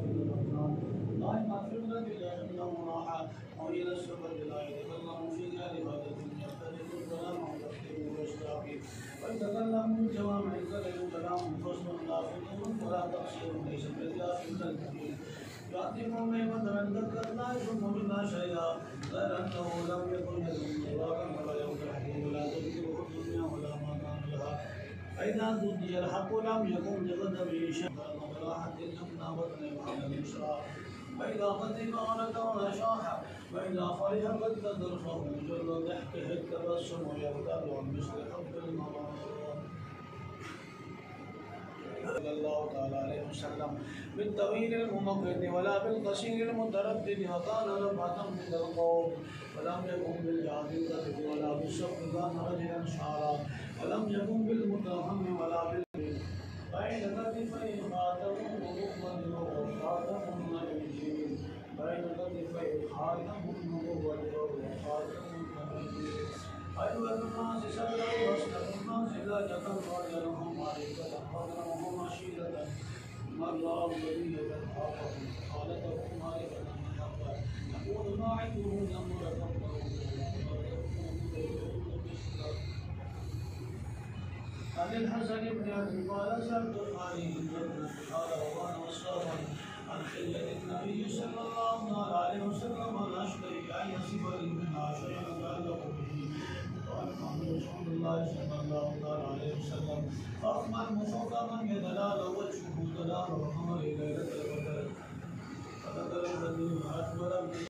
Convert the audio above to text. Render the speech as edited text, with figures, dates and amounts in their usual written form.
في الأبنان لا يغفر لك إلا مناحا وإلى السفر لا يتكلم في عبادة يختلف الكلام ويختلف ويستعقي ويتكلم بالجوامع الكلم كلام فصل لافظ ولا تقصير ليس بالله كالكثير يعطيكم نعمة أن ذكرنا ثم بنا شيئا غير أنه لم يكن يدعو سواكا ولا يوضحه ولا تذكره الدنيا ولا ما كان لها فإذا ضدي الحق لم يكن لغضبه شيئا ولا حد يمنع بطن محمد شرعا وإذا قدم غلط ولا شاح وإذا فرح قد تدرسه جل ضحكه التبسم يغتاب عن مثل حب المرام صلى الله تعالى عليه وسلم بالطويل الممكن ولا بالقصير المتردد وكان رفعة من القوم ولم يكن بالجعد الكذب ولا بالشق كان رجلا شعرا ولم يكن بالمتهم ولا بين كتفيه خاتم النبوة وهو خاتم النبيين بين كتفيه خاتم النبوة وهو خاتم النبيين أيها الناس سلوا واسلموا الناس لا تكفر لهم معرفة قدرهم عشيرة مرة ولية حقهم خالتهم معرفة محبة يقول ما عنده نمر ربه عن الحسن بن أبي قال سألت عليه الجنة قال وأنا وصابا عن حلة النبي صلى الله عليه وسلم أن أشتري أن يصف لي منها شيئا يتعلق به قال رسول الله صلى الله عليه وسلم فأخمر مصطفى يتلالى وجهه تلالى القمر ليلة القدر فذكر الذي أكبر